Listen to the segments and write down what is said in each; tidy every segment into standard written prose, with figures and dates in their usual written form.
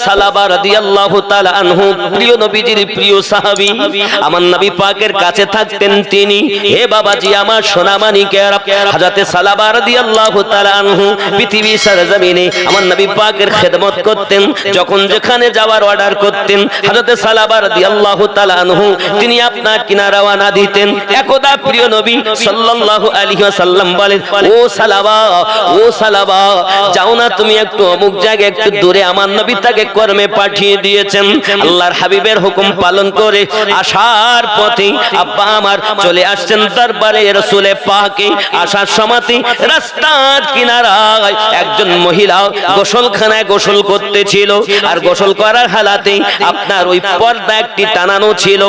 সালাবা রাদিয়াল্লাহু তাআলা আনহু প্রিয় নবীজির প্রিয় সাহাবী, আমার নবী পাকের কাছে থাকতেন তিনি। হে বাবাজি আমার সোনামানিকেরা, হযরতে সালাবা রাদিয়াল্লাহু তাআলা আনহু পৃথিবী সরজমিনে আমার নবী পাকের খেদমত করতেন। যখন যেখানে যাওয়ার অর্ডার করতেন হযরতে সালাবা রাদিয়াল্লাহু তাআলা আনহু তিনি আপনার কিনারা রওনা দিতেন। একদা প্রিয় নবী সাল্লাল্লাহু আলাইহি ওয়াসাল্লাম বলেন, ও সালাবা যাও না তুমি একটু অমুক জায়গায় একটু দূরে। আমার নবী তাকে কর্মে পাঠিয়ে দিয়েছেন। আল্লাহর হাবিবের হুকুম পালন করে আসার পথে আব্বা আমার চলে আসছেন দরবারে রাসূলে পাকে। আসার সময়তে রাস্তার কিনারায় একজন মহিলা গোসলখানায় গোসল করতেছিল, আর গোসল করার হালাতে আপনার ওই পর্দা একটি টানানো ছিল।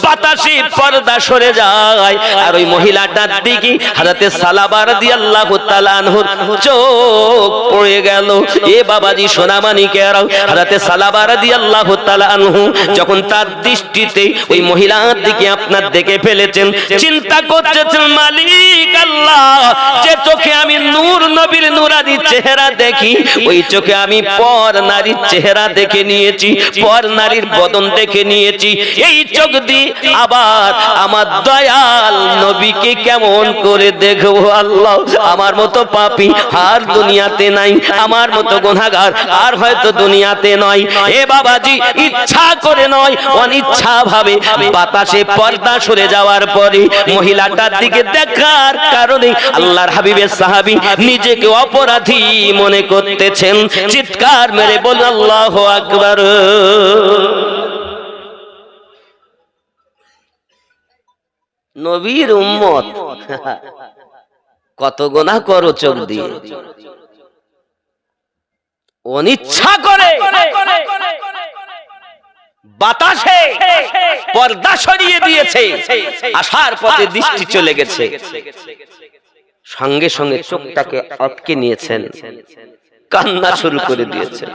বাতাসে পর্দা সরে যায়, আর ওই মহিলাটার দিকে হযরতে সালাবা রাদিয়াল্লাহু তাআলা আনহুর চোখ পড়ে গেল। এ বাবাজি সোনামানিকেরা, হযরতে সালাবা রাদিয়াল্লাহু তাআলা আনহু যখন তার দৃষ্টিতে ওই মহিলার দিকে আপনার দেখে ফেলেছেন, চিন্তা করতেছেন মালিক আল্লাহ, যে চোখে আমি নূর নবীর নূরানি চেহারা দেখি, ওই চোখে আমি পর নারীর চেহারা দেখে নিয়েছি, পর নারীর বদন দেখে নিয়েছি। এই চোখ দিয়ে আবার আমার দয়াল নবীকে কেমন করে দেখবো আল্লাহ? আমার মতো পাপী আর দুনিয়াতে নাই, আমার মতো গুনাহগার আর হয়তো দুনিয়াতে নয়। এ বাবাজি ইচ্ছা করে নয়, অনিচ্ছা ভাবে বাতাসে পর্দা সরে যাওয়ার পরে মহিলাটার দিকে দেখার কারণে আল্লাহর হাবিবের সাহাবী নিজেকে অপরাধী মনে করতেছেন। চিৎকার মেরে বলুন আল্লাহু আকবার। নবীর উম্মত কত গুনাহ করো চোখ দিয়ে, অনিচ্ছা করে বাতাসে পর্দা সরিয়ে দিয়েছে। আসার পথে দৃষ্টি চলে গেছে, সঙ্গে সঙ্গে চোখটাকে আটকে নিয়েছেন, কান্না শুরু করে দিয়েছেন।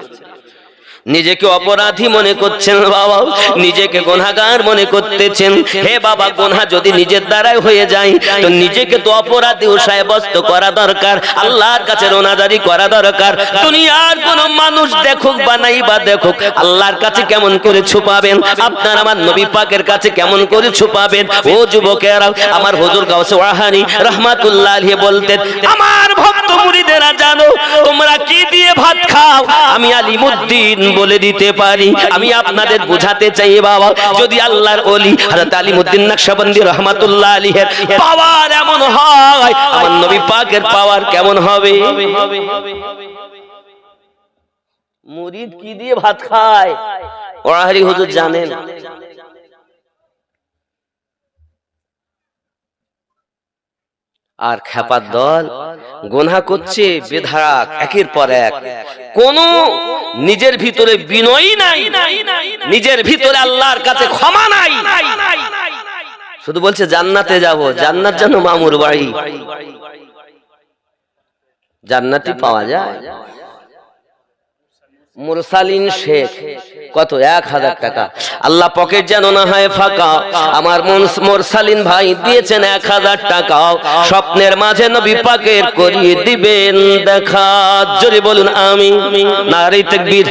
নিজেকে অপরাধী মনে করছেন বাবা, নিজেকে গুনাহগার মনে করতেছেন। হে বাবা, গুনাহ যদি নিজের দ্বারাই হয়ে যায় তো নিজেকে তো অপরাধী সাব্যস্ত করা দরকার, আল্লাহর কাছে রোনাজারি করা দরকার। দুনিয়ার কোন মানুষ দেখুক বা নাই বা দেখুক, আল্লাহর কাছে কেমন করে ছুপাবেন? আপনার আমার নবী পাকের কাছে কেমন করে ছুপাবেন? ও যুবকেরা, আমার হুজুর গাউসে ওয়াহানি রাহমাতুল্লাহ আলাইহি বলতেন, আমার ভক্ত মুরিদেরা জানো তোমরা কি দিয়ে ভাত খাও? আমি আলিমউদ্দিন বলে দিতে পারি। আমি আপনাদের বোঝাতে চাই বাবা, যদি আল্লাহর ওলি হযরত আলিমউদ্দিন নকশবন্দি রাহমাতুল্লাহ আলাইহির পাওয়ার এমন হয়, আমার নবী পাকের পাওয়ার কেমন হবে? মুরিদ কি দিয়ে ভাত খায় ওয়াহারি হুজুর জানেন। আর খেপার দল গুনাহ করছে বেধারাক, একের পর এক। কোন নিজের ভিতরে বিনয়ই নাই, নিজের ভিতরে আল্লাহর কাছে ক্ষমা নাই। শুধু বলছে জান্নাতে যাব, জান্নাত যেন মামুর বাড়ি। জান্নাতি পাওয়া যায়? মুরসালিন শেখ কত? 1000 টাকা। আল্লাহ পকেট যেন না হয় ফাঁকা, আমার মুরসালিন ভাই দিয়েছেন 1000 টাকা। স্বপ্নের মাঝে নবী পাকের করিয়ে দিবেন দেখা। জোরে বলুন আমিন। নারে তাকবীর,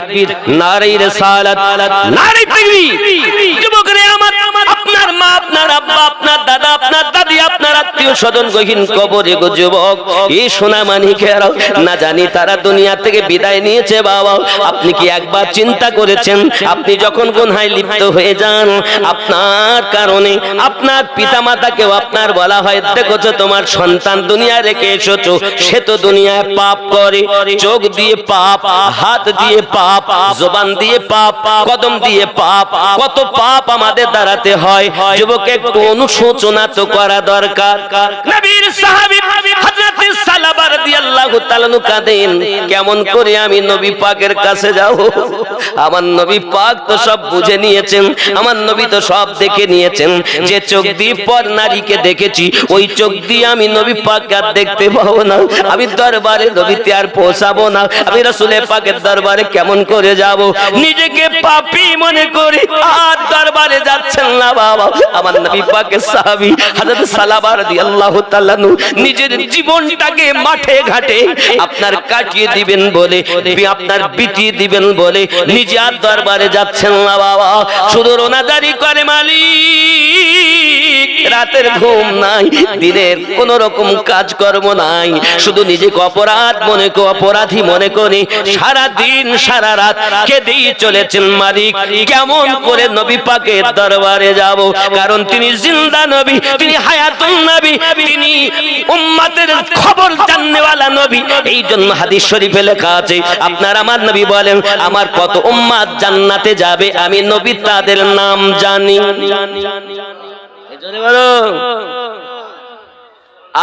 নারে রিসালাত, নারে তাকবীর। যুবকরে আমার, আপনার মা, আপনার আব্বা, আপনার দাদা, আপনার দাদি, আপনার আত্মীয় স্বজন গহীন কবরে গো যুবক, এই সোনামানিকেরা না জানি তারা দুনিয়া থেকে বিদায় নিয়েছে বাবা। আপনি কি একবার চিন্তা করেছেন, আপনি যখন গুনাহে লিপ্ত হয়ে যান, আপনার কারণে আপনার পিতামাতাকেও আপনার বলা হয়, দেখোছো তোমার সন্তান দুনিয়া রেখে এসেছো, সে তো দুনিয়ায় পাপ করে, চোখ দিয়ে পাপ, হাত দিয়ে পাপ, জবান দিয়ে পাপ, কদম দিয়ে পাপ, কত পাপ আমাদের দ্বারাতে হয়। যুবক একটু অনুশোচনা তো করা দরকার। নবীর সাহাবী হযরত সালাবা রাদিয়াল্লাহু তাআলা কাঁদেন, কেমন করে আমি নবী পাকের কাছে যাব? আমার নবী পাক তো সব বুঝে নিয়েছেন, আমার নবী তো সব দেখে নিয়েছেন। যে চোখ দিয়ে পর নারীকে দেখেছি, ওই চোখ দিয়ে আমি নবী পাককে আর দেখতে পাবো না। আমি দরবারে নবীতে আর পৌঁছাবো না। আমি রাসূলের পাকের দরবারে কেমন করে যাব? নিজেকে পাপী মনে করে আর দরবারে যাচ্ছেন না বাবা। আমার নবী পাকের সাহাবী হযরত সালাবা রাদিয়াল্লাহু তাআলা নিজের জীবনটাকে মাঠে ঘাটে আপনার কাটিয়ে দিবেন বলে, আপনার বিটিয়ে দিবেন বলে নিজে আর দরবারে যাচ্ছেন না বাবা, শুধু রোনাজারি করে মালিক, রাতের ঘুম নাই, দিনের কোন রকম কাজকর্ম নাই, শুধু নিজেকে অপরাধী মনে করে সারা দিন সারা রাত কেঁদেই চলেছেন মালিক কেমন করে নবী পাকের দরবারে যাব, কারণ তিনি জিন্দা নবী, তিনি হায়াতুন নবী, তিনি উম্মতের খবর জাননেওয়ালা নবী। এই জন্য হাদিস শরীফে লেখা আছে, আপনার আমার নবী বলেন আমার কত উম্মত জান্নাতে যাবে আমি নবী তাদের নাম জানি।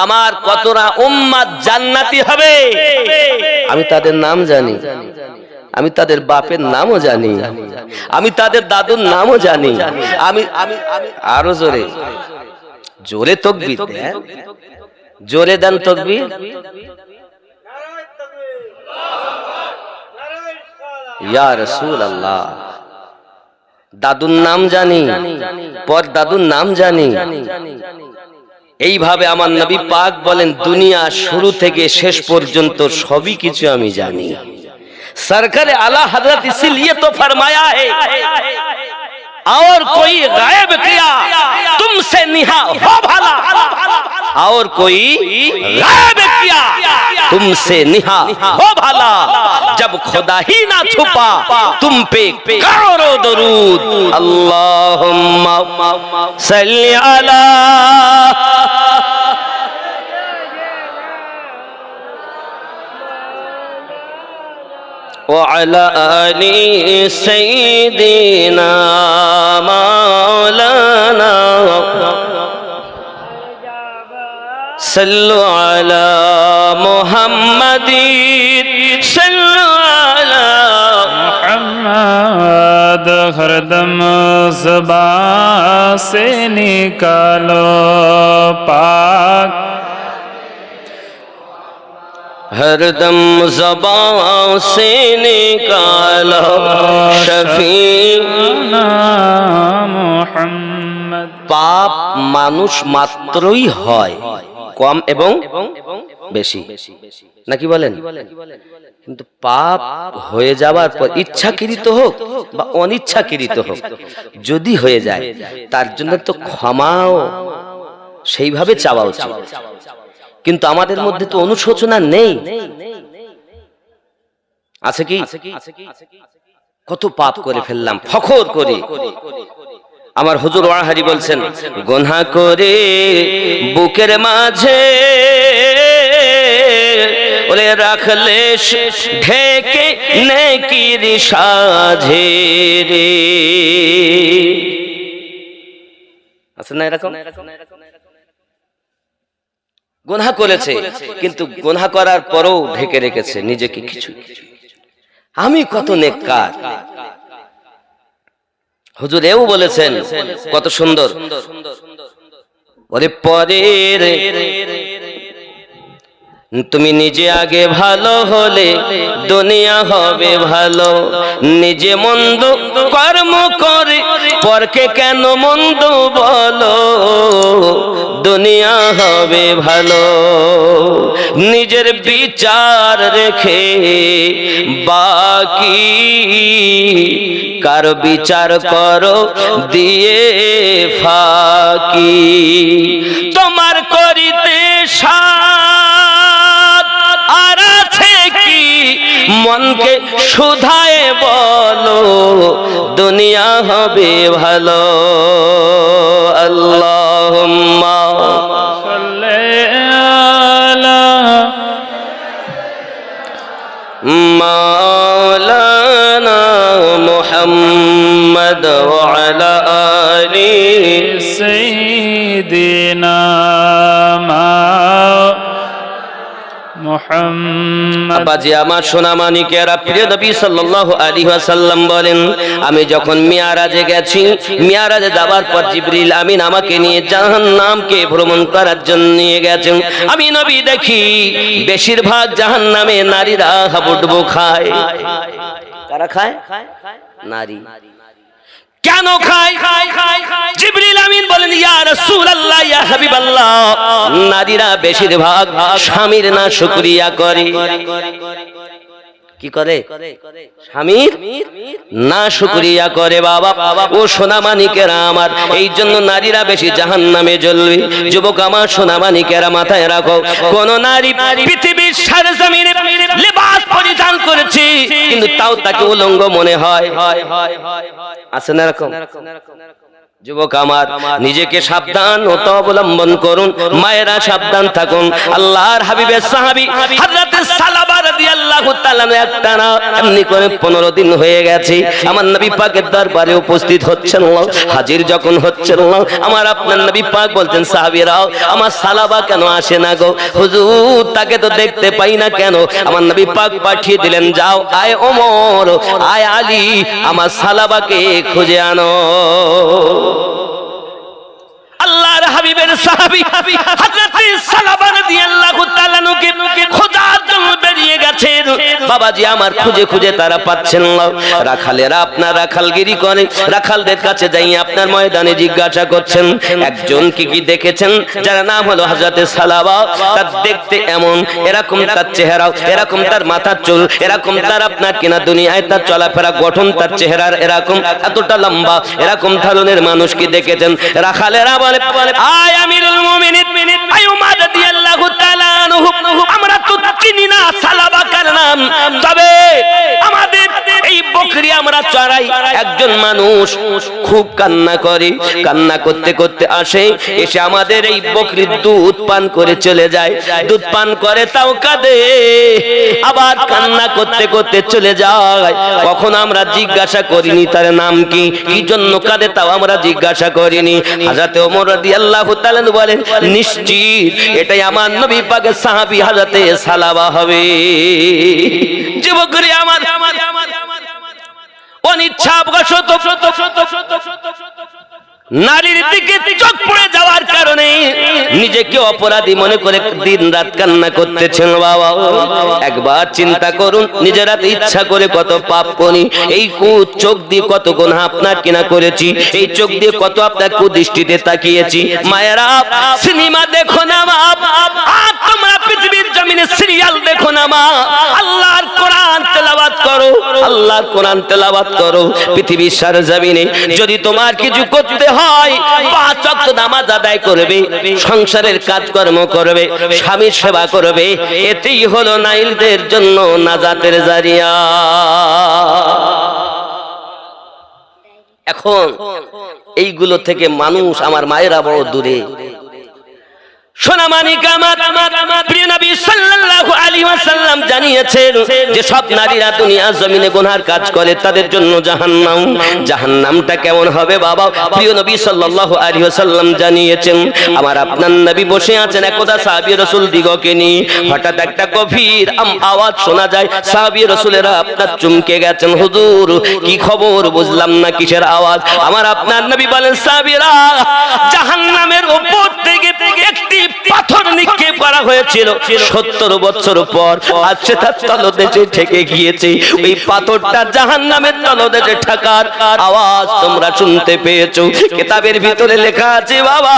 আমার কতরা উম্মত জান্নাতি হবে আমি তাদের নাম জানি, আমি তাদের বাপের নামও জানি, আমি তাদের দাদুর নামও জানি। আমি আরো জোরে জোরে তাকবীর দেন, জোরে দেন তাকবীর। ইয়া রাসূলুল্লাহ, দাদুর নাম জানি, পর দাদুর নাম জানি। এইভাবে আমার নবী পাক বলেন দুনিয়া শুরু থেকে শেষ পর্যন্ত সবই কিছু আমি জানি। सरकार आला हजरत इसीलिए तो फरमाया है और कोई गायब किया तुमसे निहा हो भला, और कोई गायब किया तुमसे निहा हो भला, जब खुदा ही ना छुपा तुम पे करो दरूद, अल्लाहुम्मा सल्ली अला وعلى آل سيدنا مولانا صلوا على محمد صلوا على محمد, हरदम ज़बान से निकालो पाक, हरदम ज़बान से निकालो शफीना मुहम्मद। पाप मानुष मात्रই হয়, কম এবং বেশি নাকি বলেন, কিন্তু পাপ হয়ে যাওয়ার পর ইচ্ছাকৃত হোক বা অনিচ্ছাকৃত হোক যদি হয়ে যায় তার জন্য তো ক্ষমাও সেইভাবে চাওয়া উচিত। কিন্তু আমাদের মধ্যে তো অনুশোচনা নেই, আছে কি? কত পাপ করে ফেললাম ফখর করে। আমার হুজুর ওয়াহারি বলছেন গুনাহ করে বুকের মাঝে ওরে রাখলে ঢেকে নেকির সাজে রে, আছে না এরকম? গুনাহ করেছে কিন্তু গুনাহ করার পরেও ঢেকে রেখেছে নিজেকে কিছু, আমি কত নেককার। হুজুর এও বলেছেন কত সুন্দর, ওরে পরের তুমি নিজে আগে ভালো হলে দুনিয়া হবে ভালো, নিজে মন্দ কর্ম করে পরকে কেন মন্দ বলো, দুনিয়া হবে ভালো। নিজের বিচার রেখে বাকি কার বিচার করো দিয়ে ফাঁকি, তোমার করিতে আর আছে কি মনকে শুধায় বলো, দুনিয়া হবে ভালো। আল্লাহুম্মা সাল্লি আলা মাওলানা মুহাম্মদ ওয়া আলা আলি সাইয়্যিদিনা মুহাম্মদ। আব্বাজি আমার সোনা মানিকেরা, প্রিয় নবী সাল্লাল্লাহু আলাইহি ওয়াসাল্লাম বলেন আমি যখন মিয়ারাজে গেছি, মিয়ারাজে যাবার পর জিবরিল আমিন আমাকে নিয়ে জাহান্নামকে ভ্রমণ করার জন্য নিয়ে গেছেন। আমি নবী দেখি বেশিরভাগ জাহান্নামে নারীরা হাবুডুবু খায়। কারা খায়? নারী। কেন খায়? জিবরিল আমিন বলেন ইয়া রাসূলুল্লাহ ইয়া হাবিবাল্লাহ, নারীরা বেশিরভাগ স্বামীর না শুকরিয়া করে। কি করে? স্বামীর না শুকরিয়া করে বাবা। ও সোনামানিকেরা আমার, এই জন্য নারীরা বেশি জাহান্নামে জ্বলবে। যুবক আমার, সোনামানিকেরা মাথায় রাখো, কোন নারী পৃথিবীর সারজমিনে লিবাস পরিধান করেছে কিন্তু তাও তাকে উলঙ্গ মনে হয়। আছে না এরকম? যুবক আমার, নিজেকে সাবধান হতে অবলম্বন করুন। মায়েরা সাবধান থাকুন। আল্লাহর হাবিবের সাহাবী হযরত সালাবা রাদিয়াল্লাহু তাআলা একটা না এমনি করে 15 দিন হয়ে গেছে আমার নবী পাকের দরবারে উপস্থিত হচ্ছেন। হাজির যখন হচ্ছেন, আমার আপনার নবী পাক বলতেন, সাহাবীরাও আমার সালাবা কেন আসে না গো হুজুর, তাকে তো দেখতে পাই না কেন? আমার নবী পাক পাঠিয়ে দিলেন, যাও আয় ওমর, আয় আলী, আমার সালাবাকে খুঁজে আনো। আল্লাহর হাবিবের সাহাবী হযরত সালাবা রাদিয়াল্লাহু তাআলা নুকে খোঁজার জন্য বেরিয়ে গেছেন। বাবাজি আমার, খুঁজে খুঁজে তারা পাচ্ছেন না। রাখালেরা আপনার রাখালগিরি করে, রাখালদের কাছে যাই আপনার ময়দানে জিজ্ঞাসা করছেন, একজন কি কি দেখেছেন যার নাম হলো হযরত সালাবা, তার দেখতে এমন, এরকম তার চেহারা, এরকম তার মাথার চুল, এরকম তার আপনার কিনা দুনিয়ায় তার চলাফেরা গঠন, তার চেহারার এরকম, এতটা লম্বা, এরকম ধরনের মানুষ কি দেখেছেন? রাখালেরা বলে, আয় আমিরুল মুমিনিন আয়ুমা রাদিয়াল্লাহু তাআলা আনহু, আমরা তো চিনি না সালাবা কার নাম, তবে আমাদের এই বকরি আমরা চড়াই। একজন মানুষ খুব কান্না করে, কান্না করতে করতে আসে, এসে আমাদের এই বকরির দুধ পান করে চলে যায়। দুধ পান করে তাও কাঁদে, আবার কান্না করতে করতে চলে যায়। কখন আমরা জিজ্ঞাসা করিনি তার নাম কি, কি জন্য কাঁদে, তাও আমরা জিজ্ঞাসা করিনি। হযরত ওমর রাদিয়াল্লাহু তাআলা বলেন, নিশ্চিত এটাই আমার নবী পাকের সাহাবী হযরত সালাবা হবে। যুবকরা আমার, অনিচ্ছাবশত নারীর দিকে চোখ পড়ে যাওয়ার কারণে নিজেকে অপরাধী মনে করে দিন রাত কান্না করতেছেন। বাবা একবার চিন্তা করুন, নিজেরা ইচ্ছা করে কত পাপ করি, এই চোখ দিয়ে কত গুনাহ আপনার কিনা করেছি, এই চোখ দিয়ে কত আপনার কুদৃষ্টিতে তাকিয়েছি। মায়েরা, সিনেমা দেখো না মা, আর তোমরা পৃথিবীর জমিনে সিরিয়াল দেখো না মা, আল্লাহর কোরআন তেলাওয়াত করো, আল্লাহর কোরআন তেলাওয়াত করো। পৃথিবীর সারজমিনে যদি তোমার কিছু করতে হয়, 5 ওয়াক্ত নামাজ আদায় করবে, সংসারের কাজকর্ম করবে, স্বামীর সেবা করবে, এতেই হলো নাইলদের জন্য নাজাতের জারিয়া। এখন এইগুলো থেকে মানুষ, আমার মায়েরা বড় দূরে। সোনামানিক আমার, প্রিয় নবী সাল্লাল্লাহু আলাইহি ওয়াসাল্লাম জানিয়েছেন যে সব নারীরা দুনিয়ার জমিনে গুনার কাজ করে, তাদের জন্য জাহান্নাম। জাহান্নামটা কেমন হবে বাবা? প্রিয় নবী সাল্লাল্লাহু আলাইহি ওয়াসাল্লাম জানিয়েছেন। আমার আপনার নবী বসে আছেন একদা সাহাবী রাসূল দিগকে নিয়ে, হঠাৎ একটা গভীর আওয়াজ শোনা যায়। সাহাবী রাসূলেরা আপনার চমকে গেছেন, হুজুর কি খবর, বুঝলাম না কিসের আওয়াজ। আমার আপনার নবী বলেন, সাহাবীরা, জাহান্নামের উপর থেকে একটি পাথর নিক্ষেপ করা হয়েছিল 70 বছর পর, আজ সেটা তলদেশে ঠেকে গিয়েছে। ওই পাথরটা জাহান্নামের তলদেশে ঠেকার আওয়াজ তোমরা শুনতে পেয়েছো। কিতাবের ভিতরে লেখা আছে বাবা,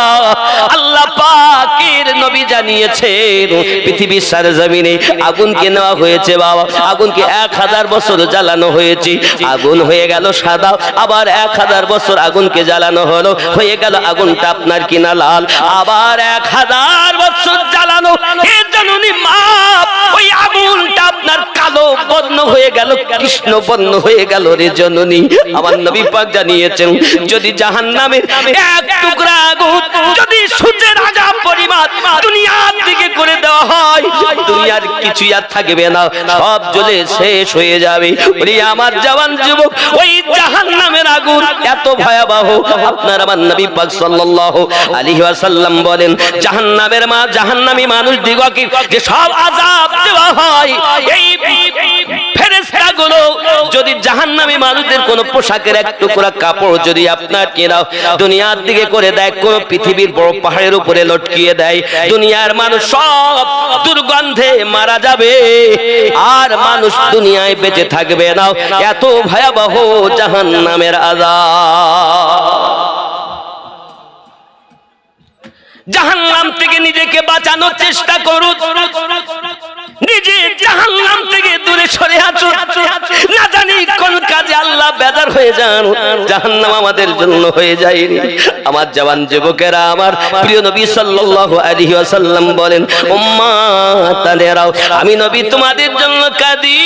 আল্লাহ পাকের নবী জানিয়েছেন পৃথিবীর সারজমিনে আগুনকে নেওয়া হয়েছে বাবা, আগুনকে 1000 বছর জ্বালানো হয়েছে, আগুন হয়ে গেল সাদা, আবার 1000 বছর আগুনকে জ্বালানো হলো, হয়ে গেল আগুনটা আপনার কিনা লাল, আবার 1000 বছর জ্বালানো, হে জননী মা, ওই আগুনটা আপনার কালো বর্ণ হয়ে গেল, কৃষ্ণ বর্ণ হয়ে গেল রে জননী। আমার নবী পাক জানিয়েছেন, যদি জাহান্নামের এক টুকরা আগুন যদি সূর্যের আজাব পরিমাণ দুনিয়ার দিকে করে দেওয়া হয়, দুনিয়ার কিছুই আর থাকবে না, সব জ্বলে শেষ হয়ে যাবে। ওরে আমার জওয়ান যুবক, ওই জাহান্নামের আগুন এত ভয়াবহ। আপনার আমার নবী পাক সাল্লাল্লাহু আলাইহি ওয়াসাল্লাম বলেন, জাহান্নামের জাহান্নামী মানুষ দিগকে যে সব আযাব দেওয়া হয়, এই ফেরেশতাগুলো যদি জাহান্নামী মানুষদের কোন পোশাকের এক টুকরা কাপড় যদি আপনার কেনা দুনিয়ার দিকে করে দেয়, কোন পৃথিবীর বড় পাহাড়ের উপরে লটকিয়ে দেয়, দুনিয়ার মানুষ সব দুর্গন্ধে মারা যাবে, আর মানুষ দুনিয়ায় বেঁচে থাকবে না। এত ভয়াবহ জাহান্নামের আযাব। জাহান্নাম থেকে নিজেকে বাঁচানোর চেষ্টা করুন। নিজে জাহান্নাম থেকে দূরে সরে আছো, না জানি কোন কাজে আল্লাহ বেজার হয়ে যান, জাহান্নাম আমাদের জন্য হয়ে যায়। আমার জওয়ান যুবকেরা, আমার প্রিয় নবী সাল্লাল্লাহু আলাইহি ওয়াসাল্লাম বলেন, উম্মাতানেরাও, আমি নবী তোমাদের জন্য কাঁদি,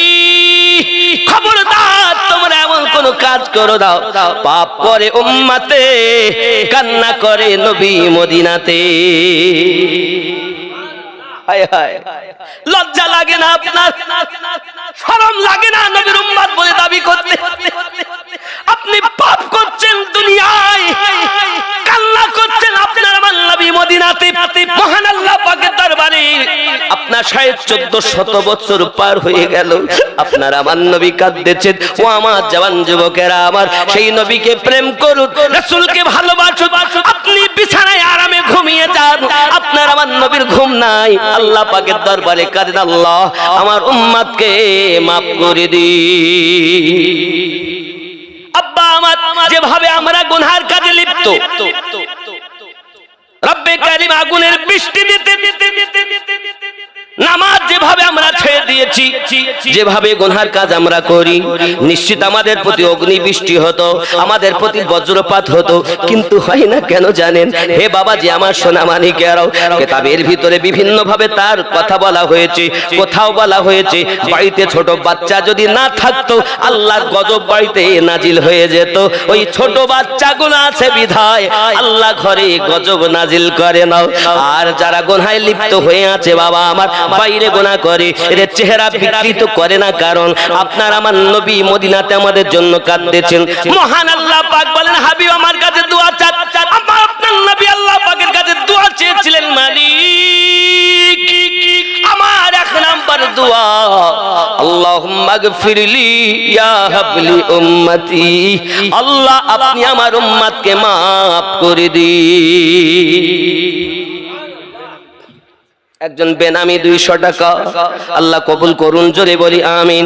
খবরদার তোমরা এমন কোন কাজ করো দাও পাপ করে উম্মতে, কান্না করে নবী মদিনাতে। হায় হায়, লজ্জা লাগে না আপনার? শরম লাগে না নবীর উম্মত বলে দাবি করতে? আপনি পাপ করছেন দুনিয়ায়, কান্না করছেন আপনার আমার নবী মদিনাতে। মহান আল্লাহ পাকের দরবারে আপনার 1450 বছর পার হয়ে গেল, আপনার আমার নবী কাঁদতেছেন। ও আমার জওয়ান যুবকেরা, আমার সেই নবীকে প্রেম করুন, রাসূলকে ভালোবাসুন। আপনি বিছানায় আরামে ঘুমিয়ে যান, আপনার আমার নবীর ঘুম নাই, আল্লাহ পাকের দরবারে কাঁদেন, আল্লাহ আমার উম্মতকে মাফ করে দিন। আব্বা আমার, যেভাবে আমরা গুনাহের কাজে লিপ্ত, রব্বে কারীম আগুনের বৃষ্টি দিতে নামাজ যেভাবে আমরা ছেড়ে দিয়েছি, যেভাবে গুনাহের কাজ আমরা করি, নিশ্চিত আমাদের প্রতি অগ্নি বৃষ্টি হতো, আমাদের প্রতি বজ্রপাত হতো, কিন্তু হয় না কেন জানেন? হে বাবাজি আমার সোনা মানিকেরাও, কিতাবের ভিতরে বিভিন্ন ভাবে তার কথা বলা হয়েছে। কোথাও বলা হয়েছে বাড়িতে ছোট বাচ্চা যদি না থাকতো আল্লাহর গজব বাড়িতে নাজিল হয়ে যেত। ওই ছোট বাচ্চাগুলো আছে বিধায় আল্লাহ ঘরে গজব নাজিল করে নাও। আর যারা গুনাহে লিপ্ত হয়ে আছে বাবা আমার, বাইরে গুনাহ করে, এর চেহারা বিকৃত করে না, কারণ আপনার আমার নবী মদিনাতে আমাদের জন্য কাঁদতেছেন। মহান আল্লাহ পাক বলেন, হাবিব আমার কাছে দোয়া চান। আমার আপনার নবী আল্লাহ পাকের কাছে দোয়া চেয়েছিলেন, মালিক আমার 1 নাম্বার দোয়া, আল্লাহুম্মা গফিরলি ইয়া হাবলি উম্মতি, আল্লাহ আপনি আমার উম্মতকে maaf করে দিন। একজন বেনামি 200 টাকা, আল্লাহ কবুল করুন, জোরে বলি আমিন।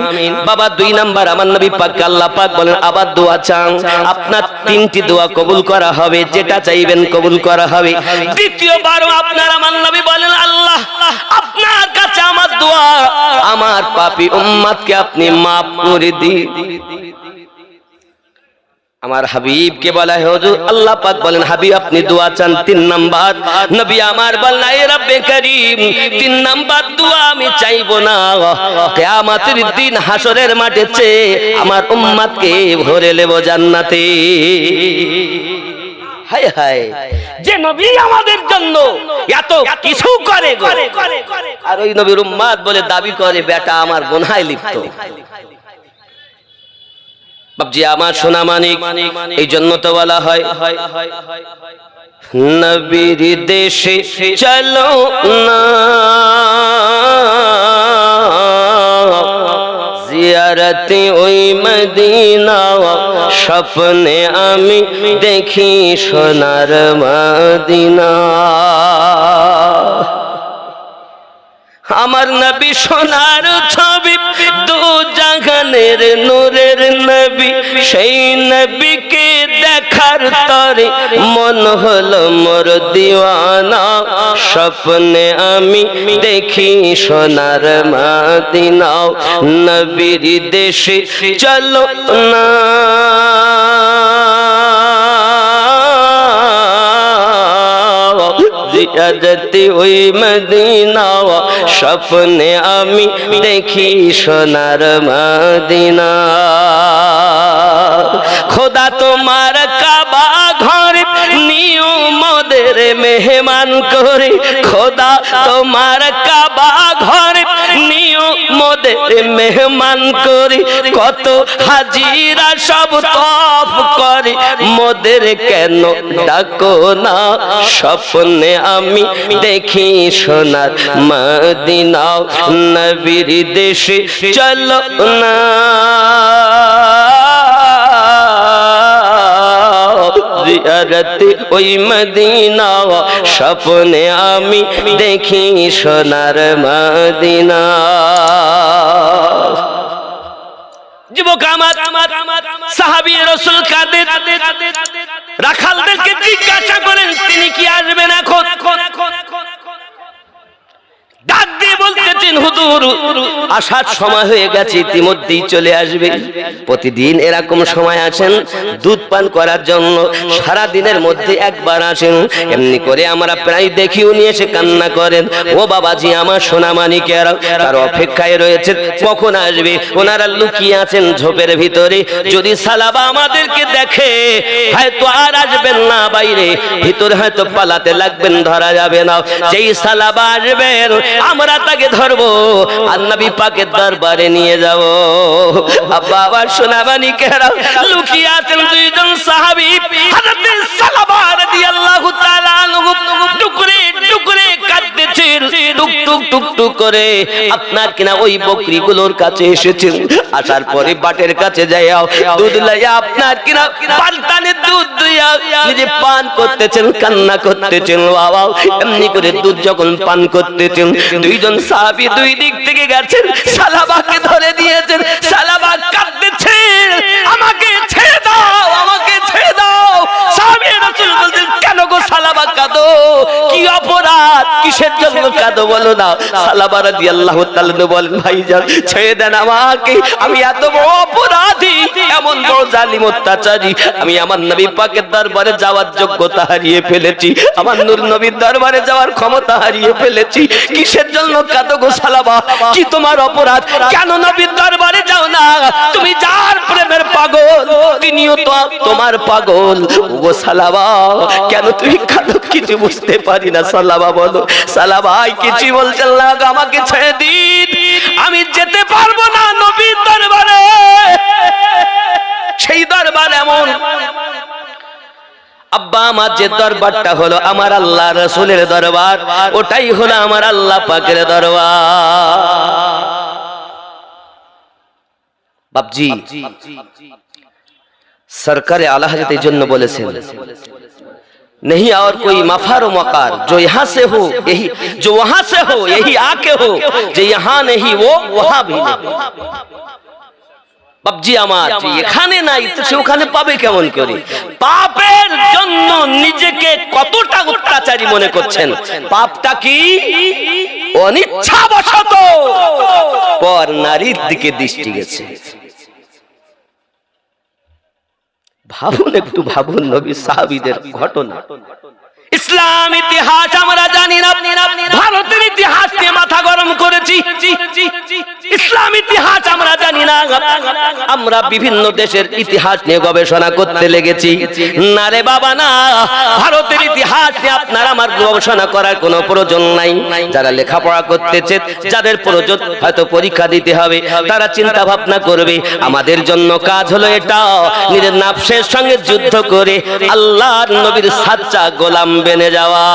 বাবা 2 নাম্বার আমার নবী পাক আল্লাহ পাক বলেন, আবার দোয়া চান, আপনার 3টি দোয়া কবুল করা হবে, যেটা চাইবেন কবুল করা হবে। দ্বিতীয়বারও আপনার আমার নবী বলেন, আল্লাহ আপনার কাছে আমার দোয়া, আমার পাপী উম্মতকে আপনি maaf করে দিন। আমার হাবিবকে বলা হয়, হুজুর আল্লাহ পাক বলেন, হাবিব আপনি দোয়া চান 3 নাম্বার। নবী আমার বলেন, এ রব্বে করিম 3 নাম্বার দোয়া আমি চাইবো না, কিয়ামতের দিন হাসরের মাঠে চেয়ে আমার উম্মতকে ভরে নেব জান্নাতে। হায় হায়, যে নবী আমাদের জন্য এত কিছু করে গো, আর ওই নবীর উম্মত বলে দাবি করে বেটা আমার গুনাহে লিপ্ত। বাবজি আমার সোনা মানিক, এই জন্য তো বলা হয় নবীর দেশে চলো না, জিয়ারতে ওই মদিনা, স্বপ্নে আমি দেখি সোনার মদিনা। আমার নবী সোনার ছবি, দু জাহানের নূরের নবী, সেই নবীকে দেখার তরে মন হলো মোর দিওয়ানা, স্বপ্নে আমি দেখি সোনার মদিনা। নবীর দেশে চলো না, জিয়ারতে ওই মদিনা, স্বপ্নে আমি দেখি সোনার মদিনা। খোদা তোমার কাবা ঘরে নিও মোদের মেহমান করে, খোদা তোমার কাবা ঘরে নিও মোদের মেহমান করে, কত হাজিরা সব তওয়াফ করে, মোদের কেন ডাকো না, স্বপ্নে আমি দেখি সোনার মদিনা। নবীর দেশে চলো না, জিয়ারতে ওই মদিনা, স্বপ্নে আমি দেখি সোনার মদিনা। যুবক আমার, সাহাবী রাসূল কাদের রাখালদেরকে জিজ্ঞাসা করেন তিনি কি আসবেন এখন? ডাক দিয়ে বলতেছেন হুজুর আসার সময় হয়ে গেছে, ইতিমধ্যেই চলে আসবে। প্রতিদিন এরকম সময় আসেন দুধ পান করার জন্য, সারা দিনের মধ্যে একবার আসেন। এমনি করে আমরা প্রায় দেখি উনি এসে কান্না করেন, ও বাবাজি আমার সোনা মানিকেরা, তার অপেক্ষায় রয়েছে কখন আসবে। ওনারা লুকিয়ে আছেন ঝোপের ভিতরে, যদি সালাবা আমাদেরকে দেখে হয়তো আর আসবেন না বাইরে, ভিতরে হয়তো পালাতে লাগবেন, ধরা যাবে না। যেই সালাবা আসবেন আমরা তাকে ধরবো আর নবী পাকের দরবারে নিয়ে যাব। আব্বা আমার সোনা মানিকেরা, লুকিয়ে আছেন দুইজন সাহাবী, হযরত সালাবা রাদিয়াল্লাহু তাআলা আনহু টুকরে টুকরে কাঁদতেছেন, টুক টুক টুক টুক করে আপনার কিনা ওই বকরিগুলোর কাছে এসেছেন। আসার পরে বাটের কাছে যাইয়া দুধ লাইয়া আপনার কিনা পালতানে দুধ দিয়া নিজে পান করতেছেন, কান্না করতেছেন। বাবা এমনি করে দুধ যখন পান করতেছেন, দুইজন সাহাবী দুই দিক থেকে গেছেন, সালাবাকে ধরে দিয়েছেন। সালাবা কাঁদতেছেন, আমাকে ছেড়ে দাও, আমাকে ছেড়ে দাও। সাহাবী রাসূল বলতেন, কেন গো সালাবা কাঁদো, কি অপরাধ, কিসের জন্য কাঁদো বলো না। সালাবা রাদিয়াল্লাহু তাআলা বলেন, ভাইজান ছেড়ে দেন আমাকে, আমি এত বড় অপরাধী, এমন বড় জালিম অত্যাচারী, আমি আমার নবী পাকের দরবারে যাওয়ার যোগ্যতা হারিয়ে ফেলেছি, আমার নূর নবীর দরবারে যাওয়ার ক্ষমতা হারিয়ে ফেলেছি। কিসের জন্য কাঁদো গো সালাবা, কি তোমার অপরাধ, কেন নবীর দরবারে যাও না? তুমি যার প্রেমের পাগল তিনিও তো তোমার পাগল। ওগো সালাবা কেন তুমি কাঁদো, কিছু বুঝতে পারি না। সালাবা বলো, সালাবা কিছু বলছেন না, আমাকে ছেড়ে দিন, আমি যেতে পারবো না নবীর দরবারে। সেই দরবার এমন, আব্বা আমার যে দরবারটা হলো আমার আল্লাহ রাসূলের দরবার, ওটাই হলো আমার আল্লাহ পাকের দরবার। বাপজি সরকারে আলা হযরত এই জন্য বলেছেন, नहीं और कोई मफार मकार जो यहाँ से हो यही, जो वहां से हो यही आके हो, जो यहाँ नहीं वो वहां भी नहीं। বাপজি আমার এখানে নাই তো সে ওখানে পাবে কেমন করে? পাপের জন্য নিজেকে কতটা অত্যাচারী মনে করছেন। পাপটা কি? অনিচ্ছাবশত পর নারীর দিকে দৃষ্টি গেছে। ভাবুন, একটু ভাবুন নবী সাহাবীদের ঘটনা। ইসলাম ইতিহাস আমরা জানি না, ভারতের ইতিহাস নিয়ে মাথা গরম করেছি। ইসলাম ইতিহাস আমরা জানি না, আমরা বিভিন্ন দেশের ইতিহাস নিয়ে গবেষণা করতে লেগেছি। না রে বাবা না, ভারতের ইতিহাস নিয়ে আপনার আমার গবেষণা করার কোনো প্রয়োজন নাই। যারা লেখাপড়া করতেছে, যাদের প্রয়োজন হয়তো পরীক্ষা দিতে হবে, তারা চিন্তা ভাবনা করবে। আমাদের জন্য কাজ হলো এটা, নিজের নাফসের সঙ্গে যুদ্ধ করে আল্লাহর নবীর সাচ্চা গোলাম বেনে যাওয়া।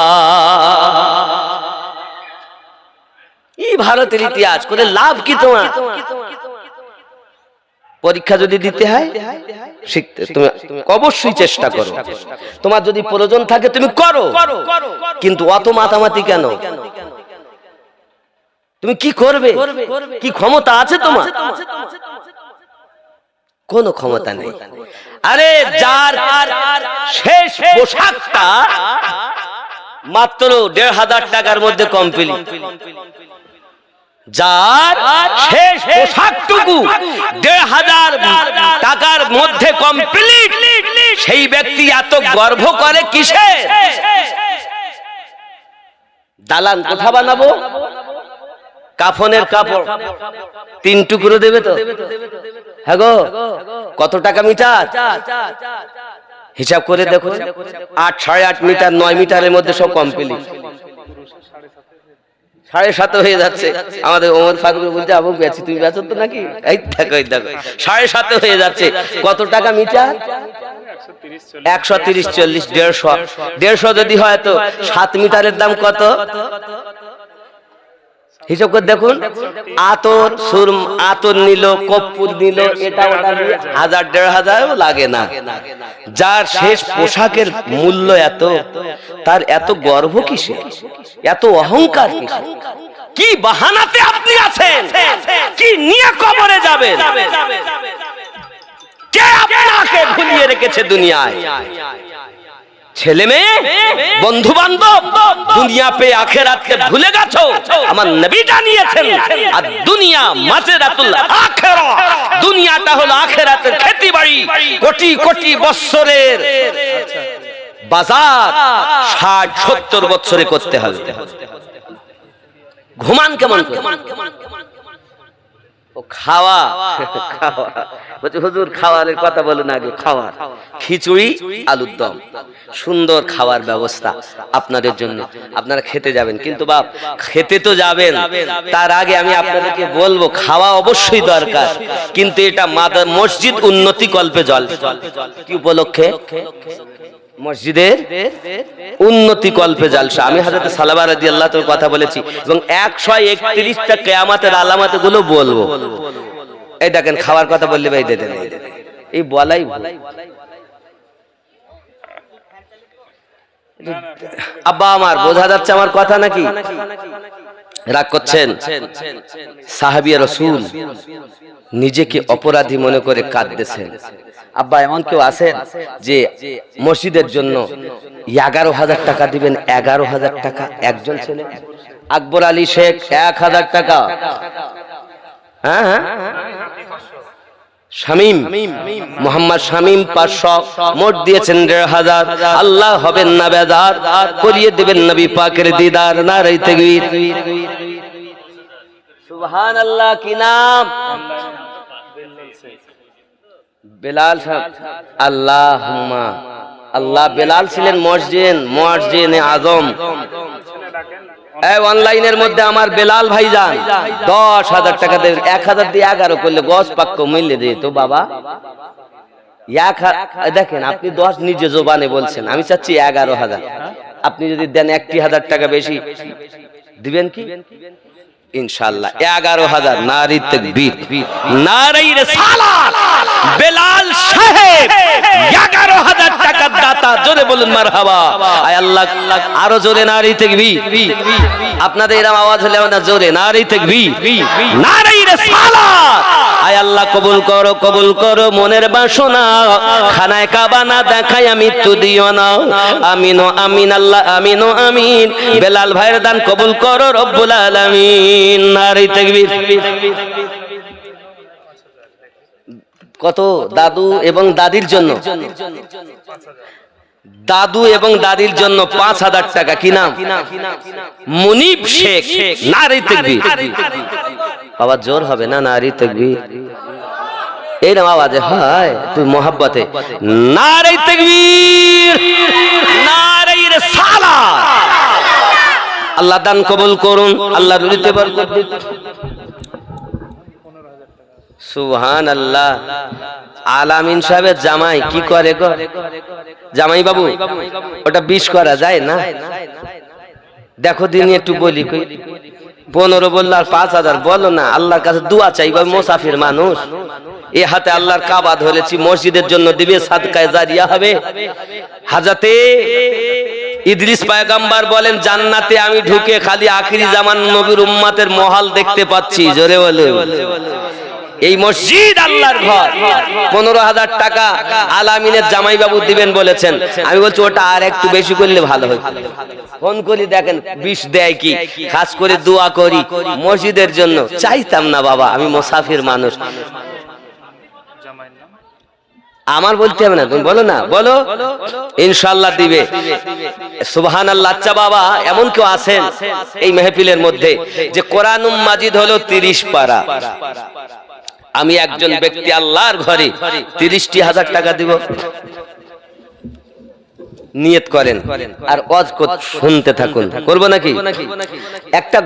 এই ভারতের ইতিহাস করে লাভ কি তোমার? পরীক্ষা যদি দিতে হয় শিখতে তুমি অবশ্যই চেষ্টা করো, তোমার যদি প্রয়োজন থাকে তুমি করো, কিন্তু অত মাতামাতি কেন? তুমি কি করবে, কি ক্ষমতা আছে তোমার? কোনো ক্ষমতা নেই। আরে যার শেষ পোশাকটা মাত্র ১,৫০০ টাকার মধ্যে কমপ্লিট, যার শেষ পোশাকটুকু ১,৫০০ টাকার মধ্যে কমপ্লিট, সেই ব্যক্তি এত গর্ব করে কিসে? দালান কোথা বানাবো, কাফনের কাপড় ৩ টুকরো দেবে তো? হ্যাঁ গো, কত টাকা মিটার হিসাব করে দেখো। ৮, ৮.৫ মিটার, ৯ মিটারের মধ্যে সব কমপ্লিট। ৭.৫ হয়ে যাচ্ছে। আমাদের ওমর ফারুক বলছে, আবু বেচি, তুমি বেচো তো নাকি? এই দেখো, এই দেখো ৭.৫ হয়ে যাচ্ছে। কত টাকা মিটার? ১৩০, ৪০, ১৫০। ১৫০ যদি হয় তো ৭ মিটারের দাম কত? হিসাব করে দেখুন। আতর সুরম, আতর নিল, কর্পূর নিল, এটা ওটা নিয়ে ১,০০০, ১,৫০০ লাগে না। যার শেষ পোশাকের মূল্য এত, তার এত গর্ব কিসে, এত অহংকার কিসে? কি বাহানাতে আপনি আছেন? কি নিয়ে কবরে যাবেন? কে আপনাকে ভুলিয়ে রেখেছে দুনিয়ায়? ছেলে মেয়ে, বন্ধু বান্ধব, দুনিয়া পে আখিরাতকে ভুলে গেছো। আমার নবী জানিয়েছেন আর দুনিয়া মাজরাতুল আখিরা, দুনিয়াটা হলো আখিরাতের খেতিবাড়ি। কোটি কোটি বছরের বাজার 60-70 বছরে করতে হবে। ঘুমান কেমন করে? ও খাওয়া খাওয়া বলছে হুজুর খাওয়ারের কথা বলেন আগে। খাওয়ার খিচুড়ি আলুর দম, সুন্দর খাওয়ার ব্যবস্থা আপনাদের জন্য। আপনারা খেতে যাবেন, কিন্তু বাপ খেতে তো যাবেন, তার আগে আমি আপনাদেরকে বলবো খাওয়া অবশ্যই দরকার, কিন্তু এটা মসজিদ উন্নতি কল্পে জল। কি উপলক্ষে? মসজিদের উন্নতি কল্পে জালসা। আমি হযরত সালাবা রাদিয়াল্লাহু তাআলার কথা বলেছি এবং 131টা কিয়ামতের আলামত গুলো বলবো। এই দেখেন খাওয়ার কথা বললে ভাই দেন, এই বলাই আব্বা আমার বোঝা যাচ্ছে আমার কথা নাকি? রাগ করছেন? সাহাবী রাসূল নিজেকে অপরাধী মনে করে কাঁদতেছেন। আব্বা এমন কেউ আছেন যে মসজিদের জন্য 11,000 টাকা দিবেন? 11,000 টাকা একজন ছেলে। আকবর আলী শেখ 1,000 টাকা। হ্যাঁ, শামীম মোহাম্মদ শামীম 500, মোট দিয়েছেন 1,500। আল্লাহ হবেন না বেজার, করিয়ে দিবেন নবী পাকের দিদার। নারে তাকবীর, সুবহানাল্লাহ। কি নাম? বেলাল সাহেব। আল্লাহুম্মা আল্লাহ। বেলাল ছিলেন মুয়াজ্জিনে আজম। এই অনলাইনের মধ্যে আমার বেলাল ভাইজান 10,000 টাকা দেবেন। 1,000 দিয়ে 11 করলে গস পাক্ক মূল্য দিয়ে তো বাবা। দেখেন আপনি 10 নিজে জবানে বলছেন, আমি চাচ্ছি 11,000। আপনি যদি দেন 1,000 টাকা বেশি দিবেন কি? ইনশাআল্লাহ 11,000। নারে তাকবীর, নারে রিসালাত। বেলাল সাহেব 11,000 টাকার দাতা। জোরে বলুন মারহাবা। আয় আল্লাহ, আরো জোরে নারে তাকবীর। আপনাদের এরকম আওয়াজ হলে না জোরে নারে তাকবীর, নারে রিসালাত। আয় আল্লাহ কবুল করো, কবুল করো মনের বাসনা। খানায় কাবা না দেখায় মৃত্যু দিও না। আমিন ও আমিন আল্লাহ, আমিন ও আমিন। বেলাল ভাইয়ের দান কবুল করো রব্বুল আলামিন। নারে তাকবীর। কত? দাদু এবং দাদির জন্য, দাদু এবং দাদির জন্য 5,000 টাকা। কি নাম? মুনিব শেখ। নারে তাকবীর। বাবা জোর হবে না? নারে তাকবীর। এই নাম আওয়াজে হয় তুই মোহাব্বতে। নারে তাকবীর, নারে রিসালাত। আল্লাহ দান কবুল করুন, আল্লাহ রুজিতে বরকত দিন। সুবহানাল্লাহ। আলামিন সাহেবের জামাই কি করে গো? জামাই বাবু ওটা 20 করা যায় না? দেখো দিন একটু বলি। 15 বললো আর 5,000 বলো না। আল্লাহর কাছে দোয়া চাইবা, মুসাফির মানুষ। এ হাতে আল্লাহর কাবা ধরেছি, মসজিদের জন্য দিবে, সাদকায়ে জারিয়া হবে। হাজরাতে ইদ্রিস পয়গম্বর বলেন জান্নাতে আমি ঢুকে খালি আখিরি জামান নবীর উম্মতের মহল দেখতে পাচ্ছি। জোরে বলুন। এই মসজিদ আল্লাহর ঘর। 15,000 টাকা আলামিনের জামাই বাবু দিবেন বলেছেন। আমি বলছি ওটা আর একটু বেশি করলে ভালো হয়। ফোন করি দেখেন 20 দেয় কি। খাস করে দোয়া করি মসজিদের জন্য। চাইতাম না বাবা, আমি মুসাফির মানুষ। আমার বলতে হবে না, তুমি বলো না, বলো ইনশাআল্লাহ দিবে। সুবহানাল্লাহ। আচ্ছা বাবা এমন কেউ আছেন এই মেহফিলের মধ্যে যে কোরআনুম মাজিদ হলো 30 পারা? আমি একজন ব্যক্তি আল্লাহর ঘরে 30,000 টাকা দিব। নিয়ত করেন আর ওয়াজ শুনতে থাকুন। করব নাকি? একটা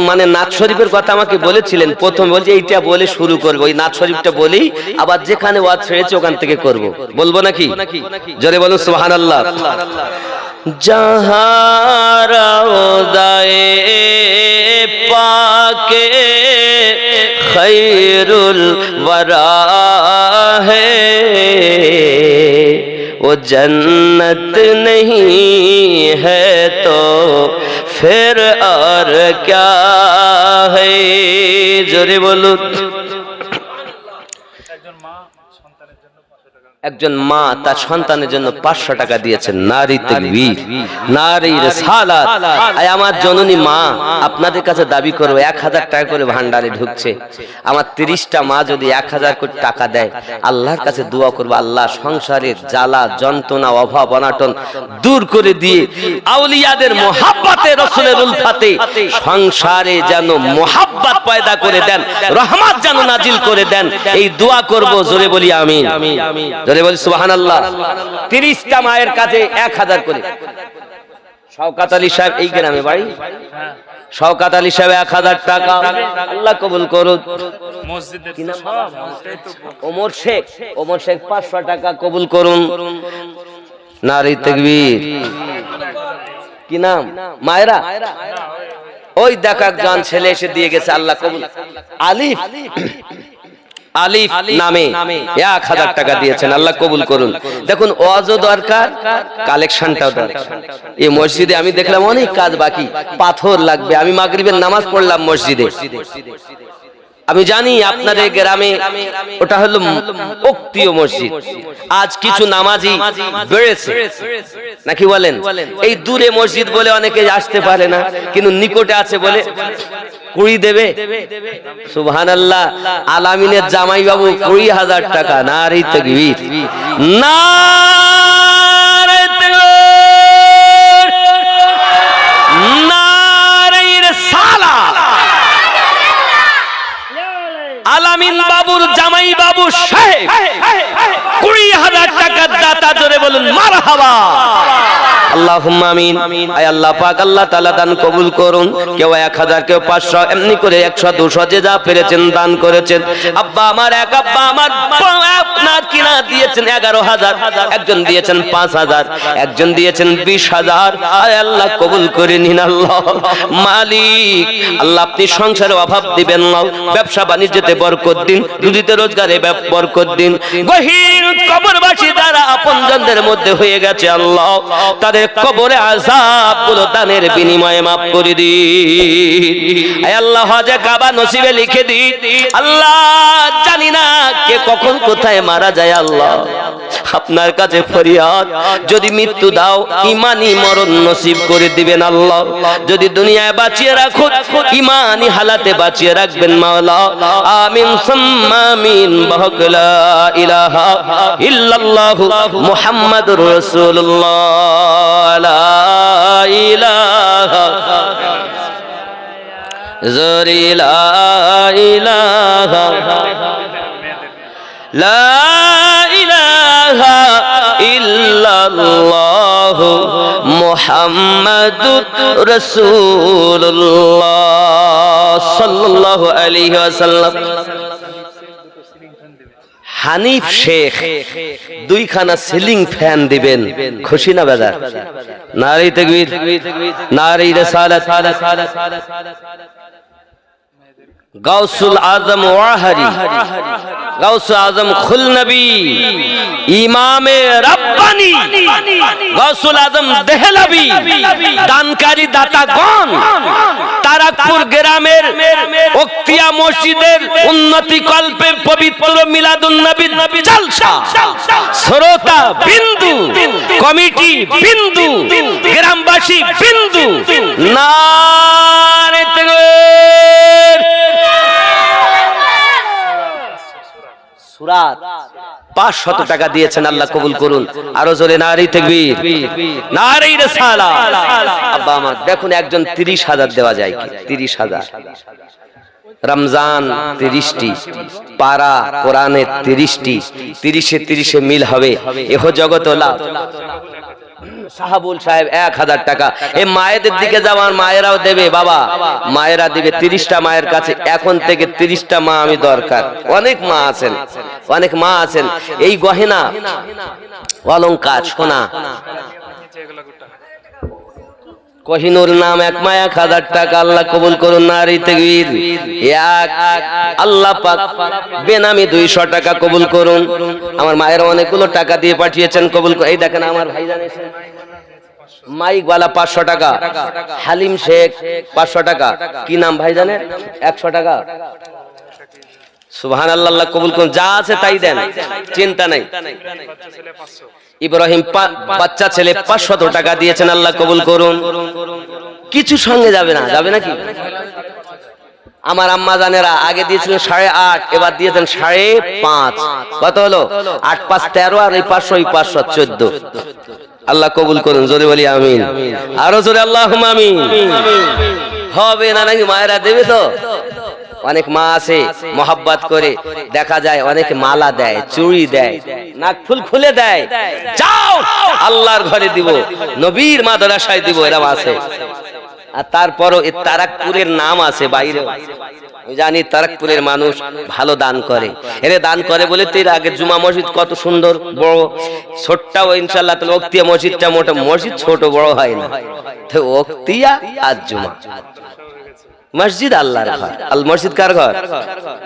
মানে নাত শরীফের কথা আমাকে বলেছিলেন প্রথম, বলছি এইটা বলে শুরু করব। ওই নাত শরীফটা বলি, আবার যেখানে ওয়াজ ছেড়েছে ওখান থেকে করব। বলবো নাকি? জোরে বলুন সুবহানাল্লাহ। जहाँ रौज़ाए पाके खैरुल वरा है, वो जन्नत नहीं है तो फिर और क्या है। जोरे बोलो। একজন মা তার সন্তানের জন্য 500 টাকা দিয়েছেন। নারী তাকবীর, নারী রিসালাত। আয় আমার জননী মা আপনাদের কাছে দাবি করব 1000 টাকা করে ভান্ডারে ঢুকছে, আমার 30টা মা যদি 1000 কোটি টাকা দেয়, আল্লাহর কাছে দোয়া করব, আল্লাহ সংসারের জ্বালা যন্ত্রণা অভাব অনাটন দূর করে দিয়ে আউলিয়াদের মুহাব্বতে রাসূলের উলফাতে সংসারে যেন মুহাব্বত পয়দা করে দেন, রহমত যেন নাজিল করে দেন। এই দোয়া করব, জোরে বলি আমিন, জোরে বলি সুবহানাল্লাহ। 30টা মায়ের কাছে 1000 করে। শওকত আলী সাহেব এই গ্রামে বাড়ি, শওকত আলী সাহেব 1000 টাকা, আল্লাহ কবুল করুন। কি নাম? ওমর শেখ, ওমর শেখ 500 টাকা কবুল করুন। নারী তাকবীর। কি নাম? মায়েরা। ওই দেখ একজন ছেলে এসে দিয়ে গেছে, আল্লাহ কবুল। আলিফ, আলিফ নামে 1000 টাকা দিয়েছেন, আল্লাহ কবুল করুন। দেখুন ওয়াজও দরকার, কালেকশনটাও দরকার। এই মসজিদে আমি দেখলাম অনেক কাজ বাকি, পাথর লাগবে। আমি মাগরিবের নামাজ পড়লাম মসজিদে। আমি জানি আপনাদের গ্রামে ওটা হলো উক্তীয় মসজিদ। আজ কিছু নামাজি বেড়েছে নাকি বলেন? এই দূরে মসজিদ বলে অনেকে আসতে পারে না, কিন্তু নিকটে আছে বলে কুড়ি দেবে। সুবহানাল্লাহ। আলামিনের জামাই বাবু 20,000 টাকা। নারী তাকবীর, নারী তাকবীর, নারী রিসালাত। আলামিন বাবুর জামাই বাবু সাহেব 20,000 টাকার দাতা, জোরে বলুন মারহাবা। আল্লাহুম্মা আমিন। আয় আল্লাহ পাক আল্লাহ তাআলা দান কবুল করুন। কেউ 1000, কেউ 500, এমনি করে 100 200 যে যা পেরেছেন দান করেছেন। আব্বা আমার এক আব্বা আমার আপনার কিনা দিয়েছেন 11,000, একজন দিয়েছেন 5,000, একজন দিয়েছেন 20,000। আয় আল্লাহ কবুল করে নিন আল্লাহ। মালিক আল্লাহ আপনি সংসারে অভাব দিবেন না, ব্যবসা বাণিজ্যতে বরকত দিন, রুজিতে রোজগারে বরকত দিন। গহীর কবরবাসী যারা আপনজনদের মধ্যে হয়ে গেছে আল্লাহ, তাদের কবরে আযাবগুলো দানের বিনিময়ে মাফ করে দিন। আয় আল্লাহ হজে কাবা নসিবে লিখে দিন। আল্লাহ জানি না কে কখন কোথায় মারা যায়, আল্লাহ আপনার কাছে ফরিয়াদ, যদি মৃত্যু দাও ঈমানি মরণ নসিব করে দিবেন আল্লাহ। যদি দুনিয়ায় বাঁচিয়ে রাখো ঈমানি হালাতে বাঁচিয়ে রাখবেন মাওলা। আমিন সুম্মা আমিন। বাহক লা ইলাহা ইল্লাল্লাহু মুহাম্মাদুর রাসূলুল্লাহ। লা ইলাহা জরি লা ইলাহা লা ইলাহা ইল্লাল্লাহু মুহাম্মাদুর রাসূলুল্লাহ সাল্লাল্লাহু আলাইহি ওয়াসাল্লাম। হানিফ শেখ 2খানা সিলিং ফ্যান দিবেন, খুশি না বেজার? নারী তাকবীর, নারী রিসালাত। গাউসুল আজম ওয়াহারি, গাউসুল আজম খুলনবী, ইমামে রাব্বানি, গাউসুল আজম দেহলভী, দানকারী দাতাগণ, তারাকপুর গ্রামের উক্তিয়া মসজিদের উন্নতি কল্পে পবিত্র মিলাদুন নবী জলসা, শ্রোতা বিন্দু, কমিটি বিন্দু, গ্রামবাসী বিন্দু। নারে তাকবীর। সুরাত 500 টাকা দিয়েছেন, আল্লাহ কবুল করুন। আরো জোরে নারী তাকবীর, নারী রিসালাত। আব্বা আমার দেখুন একজন 30,000 দেওয়া যায় কি? 30,000। রমজান 30টি, পারা কোরআনে 30টি, 30-এ 30-এ মিল হবে। এহ জগত লাভ। সাহাবুল সাহেব 1000 টাকা। এই মায়েদের দিকে যাওয়ার মায়েরাও দেবে বাবা, মায়েরা দিবে। 30টা মায়ের কাছে এখন থেকে 30টা মা আমি দরকার। অনেক মা আছেন, অনেক মা আছেন। এই গহেনা অলংকার সোনা কোহিনুর নাম এক মা 1000 টাকা, আল্লাহ কবুল করুন। নারী তাকবীর। এক আল্লাহ পাক বেনামি 200 টাকা কবুল করুন। আমার মায়ের অনেকগুলো টাকা দিয়ে পাঠিয়েছেন, কবুল করুন। এই দেখেন আমার ভাইজান এসেছেন, মাইক ওয়ালা 500 টাকা, হালিম শেখ 500 টাকা। কি নাম ভাইজানের? 100 টাকা। সুবহানাল্লাহ, আল্লাহ কবুল করুন। যা আছে তাই দেন, চিন্তা নাই। ইব্রাহিম বাচ্চা ছেলে 500 টাকা দিয়েছেন, আল্লাহ কবুল করুন। কিছু সঙ্গে যাবে না, যাবে নাকি? আমার আম্মা জানেরা আগে দিয়েছিলেন 8.5, এবার দিয়েছেন 5.5। কত হলো? 8 5 13, আর এই 500 14। আল্লাহ কবুল করুন, জোরে বলি আমিন। আরো জোরে আল্লাহুম্মা আমিন। হবে না নাকি? মায়েরা দেবে তো? অনেক মা আছে মহব্বত করে, দেখা যায় অনেকে মালা দেয়, চুড়ি দেয়, নাক ফুল খুলে দেয়। যাও আল্লাহর ঘরে দিব, নবীর মাদ্রাসায় দিব, এরকম আছে। আর তারপরও এই তারাকপুরের নাম আছে বাইরে, জানি তারাকপুরের মানুষ ভালো দান করে। এরে দান করে বলে তো এর আগে জুমা মসজিদ কত সুন্দর বড়, ছোটটাও ইনশাআল্লাহ তাহলে ওক্তিয়া মসজিদটা মোটা, মসজিদ ছোট বড় হয় না, তো ওক্তিয়া আর জুমা। মসজিদ আল্লাহর ঘর, আল মসজিদ কার ঘর?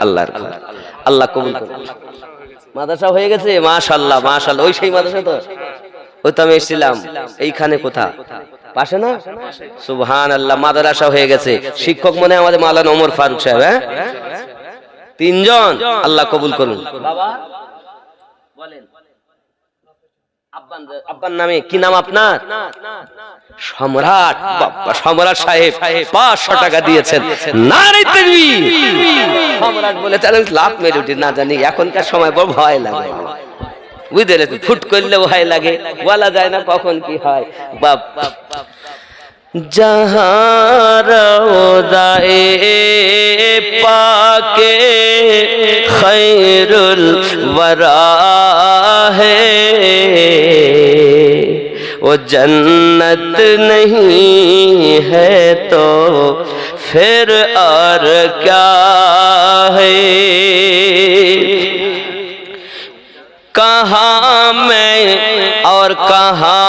আল্লাহর ঘর। আল্লাহ কবুল করুন। মাদ্রাসা হয়ে গেছে, মাশাআল্লাহ মাশাআল্লাহ। ওই সেই মাদ্রাসা তো, ওই তো আমি এসেছিলাম এইখানে, কোথা পাশে না? সুবহানাল্লাহ, মাদ্রাসা হয়ে গেছে। শিক্ষক মনে হয় আমাদের মাওলানা ওমর ফারুক সাহেব। হ্যাঁ, 3 জন। আল্লাহ কবুল করুন। বাবা বলেন, আব্বার নামে কি নাম আপনার? সম্রাট। বাবা সম্রাট সাহেব 500 টাকা দিয়েছেন। নারে তাকবীর। সম্রাট বলে তাহলে লাভ মেরে উঠি, না জানি এখনকার সময় বড় ভয় লাগে, বুঝলে, ফুট করলে ভয় লাগে, বলা যায় না কখন কি হয়। বাপ जहाँ रोज़ाए पाके खैरुल वरा है, वो जन्नत नहीं है तो फिर और क्या है। कहाँ मैं और कहाँ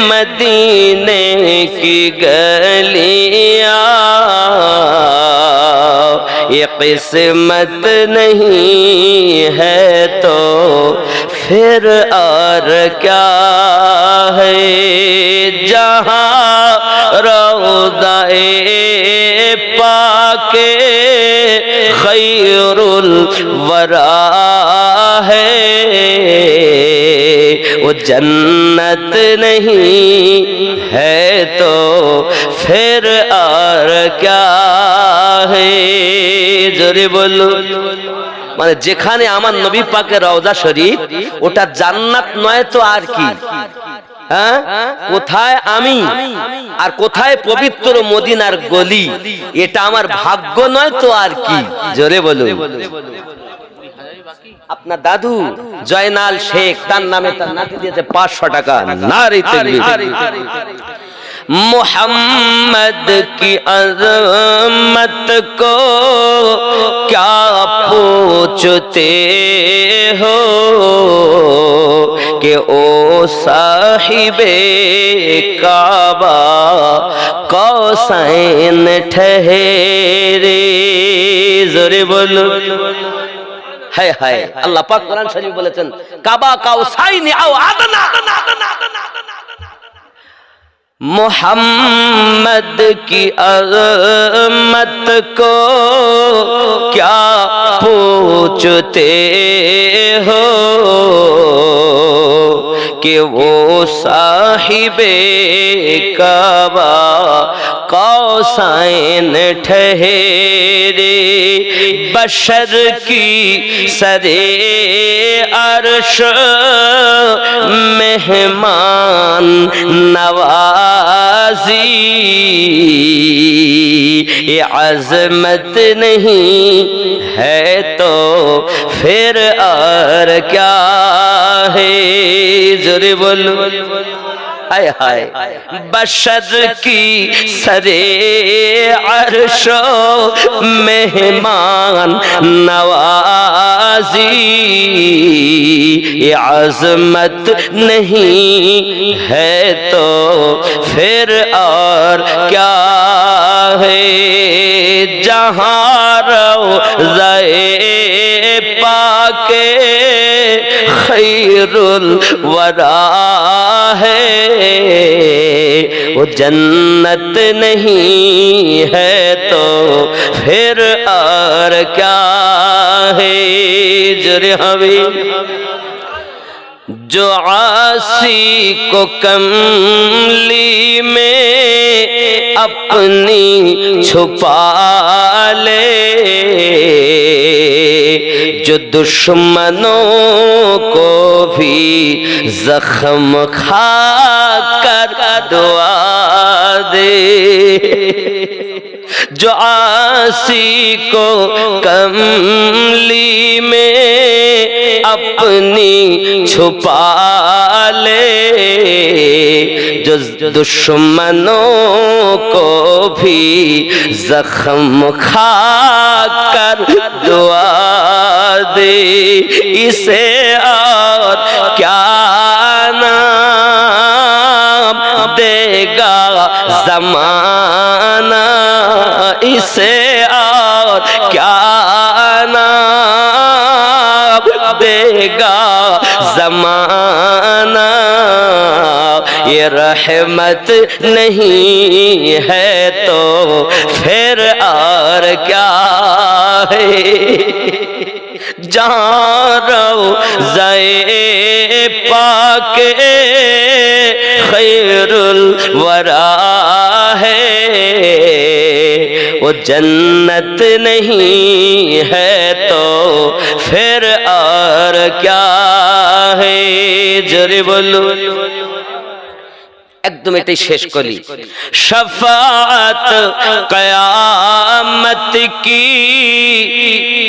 मदीने की गलियां, ये किस्मत नहीं है तो फिर और क्या है। जहाँ रोज़ाए पाके खैरुल वरा है, वो जन्नत नहीं है तो फिर और क्या है। जोरे बोलो। মানে যেখানে আমার নবী পাকের রওজা শরীফ, ওটা জান্নাত নয় তো আর কি? হ্যাঁ, কোথায় আমি আর কোথায় পবিত্র মদিনার গলি, এটা আমার ভাগ্য নয় তো আর কি? জোরে বলো। আপনার দাদু জয়নাল শেখ, তার নামে তার নাতি দিয়েছে 500 টাকা। নারে তাকবীর। मोहम्मद की अज़मत को क्या पूछते हो कि ओ साहिबे काबा कौसैन ठहरे। जोरे बोलो। हाय हाय, अल्लाह पाक कुरान शरीफ বলেছেন কাবা কাউসাইন আও আদনা। मोहम्मद की अज़मत को क्या पूछते हो कि वो साहिबे काबा कौसैन ठहरे। बशर की सरे अर्श मेहमान नवाजी, ये अज़मत नहीं है तो फिर और क्या है। जोरे बोलो। हाय हाय, बशर की सरे अर्शो मेहमान नवाजी, ये अज़मत नहीं है तो फिर और क्या है। जहाँ रोज़ाए पाके खैरुल वरा है, वो जन्नत नहीं है तो फिर और क्या है। जरे हबीब जो आसी को कमली में अपनी छुपा ले, जो दुश्मनों को भी जख्म खा कर दुआ दे, जो आसी को कमली में अपनी छुपा ले, जो दुश्मनों को भी जख्म खा कर दुआ दे, इसे और क्या नाम देगा ज़माना, इसे और क्या नाम देगा ज़माना। ये रहमत नहीं है तो फिर और क्या है। जहाँ रोज़े पाक खैरुल वरा है, वो जन्नत नहीं है तो फिर और क्या है। जरे बोलो एकदम এটাই শেষ করি। शफाअत क़यामत की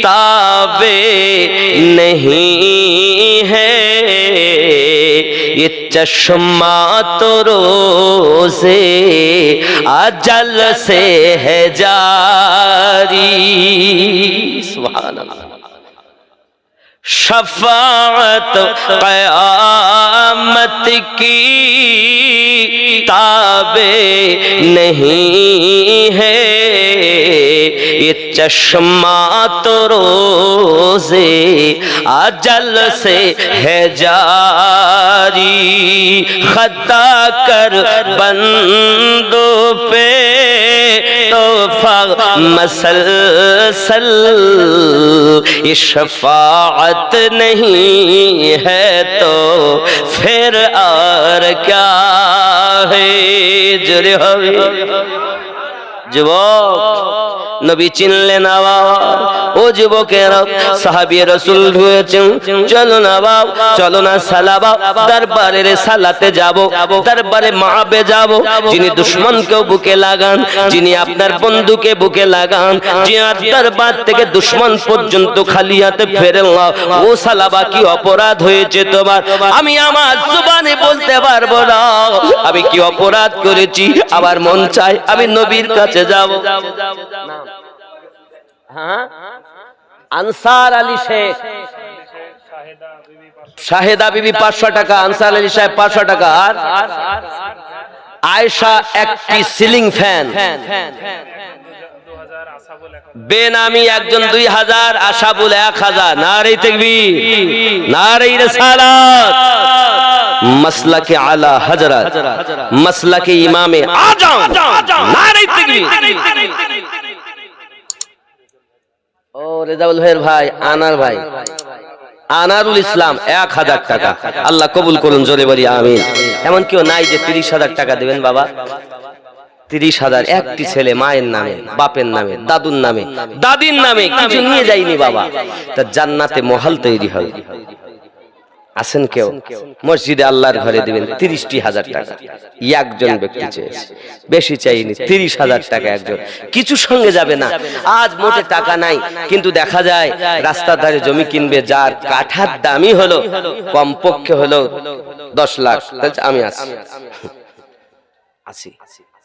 ताबे नहीं है, ये चश्मा तो रोज़े अजल से है जारी। सुभान अल्लाह। शफाअत क़यामत की ताबे नहीं है, ये चश्मा तो रोज़े अजल से है जारी। खता कर बंदों पे तोहफा मसलसल, ये शफाअत नहीं है तो फिर और क्या है। जुरे हो যুবক নবী চিনলেন বাবা। ও যুবকেরা সাহাবী রাসূল হয়েছেন, চলো না বাবা, চলো না সালাবা দরবারের সালাতে যাব, দরবারে মাবে যাব। যিনি দুশমনকেও বুকে লাগান, যিনি আপনার বন্ধুকে বুকে লাগান, যার দরবার থেকে দুশমন পর্যন্ত খালি হাতে ফেরেন, ও সালাবা কি অপরাধ হয়েছে তোমার? আমি আমার জবানে বলতে পারবো না আমি কি অপরাধ করেছি। আমার মন চায় আমি নবীর কাছে যাব। হ্যাঁ, আনসার আলী শেখ, শাহেদা বিবি 500 টাকা, আনসার আলী সাহেব 500 টাকা, আর আয়েশা একটি সিলিং ফ্যান, বেনামি একজন 2000, আশাবুল 1000। নারে তাকবীর, নারে রিসালাত। মসলকে আলা হযরত, মসলকে ইমামে আজম, নারে তাকবীর। ও রেজাউল ভাইয়ের ভাই আনার ভাই, আনারুল ইসলাম 1000 টাকা। আল্লাহ কবুল করুন, জোরে বলি আমিন। এমন কেউ নাই যে 30,000 টাকা দেবেন বাবা? 30,000 একটি ছেলে, মায়ের নামে, বাপের নামে, দাদুর নামে, দাদির নামে, কিছু নিয়ে যায়নি বাবা। তা জান্নাতে মহল তৈরি হবে। আছেন কেউ? মসজিদে আল্লাহর ঘরে দিবেন 30,000 টাকা। একজন ব্যক্তি চেয়েছে, বেশি চাইনি, 30,000 টাকা একজন। কিছু সঙ্গে যাবে না। আজ মোটে টাকা নাই, কিন্তু দেখা যায় রাস্তার ধারে জমি কিনবে, যার কাঠার দামই হলো কমপক্ষে হলো 10 লাখ। আমি আছি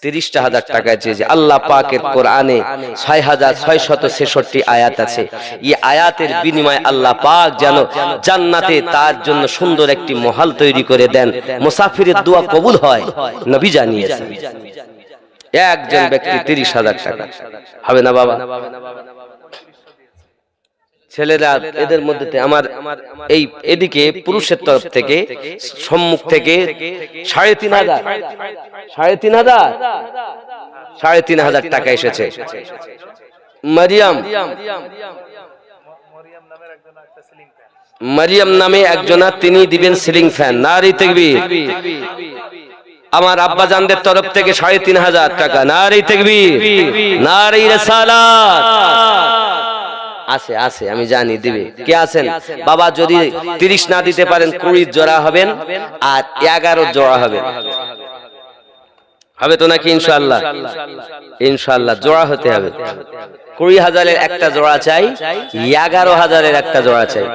30,000 টাকা চেয়েছে। আল্লাহ পাকের কোরআনে 6666 আয়াত আছে। এই আয়াতের বিনিময়ে আল্লাহ পাক যেন জান্নাতে তার জন্য সুন্দর একটি মহল তৈরি করে দেন, মুসাফিরের দোয়া কবুল হয়, নবী জানিয়েছেন। একজন ব্যক্তি 30,000 টাকা হবে না বাবা? ছেলেরা এদের মধ্যে আমার এই এদিকে পুরুষের তরফ থেকে সম্মুখ থেকে 3,500 3,500 টাকা এসেছে। মারিয়াম নামে একজনা, তিনি দিবেন সিলিং ফ্যান। নারী তাকবীর। আমার আব্বা জানদের তরফ থেকে 3,500 টাকা। নারী তাকবীর, নারী রিসালাত। আছে আমি জানি দিবে। কে আছেন বাবা? যদি 30 না দিতে পারেন 20 জোড়া হবেন আর 11 জোড়া হবে। হবে তো নাকি? ইনশাআল্লাহ ইনশাআল্লাহ জোড়া হতে হবে। 20,000-এর একটা জোড়া চাই, 11,000-এর একটা জোড়া চাই।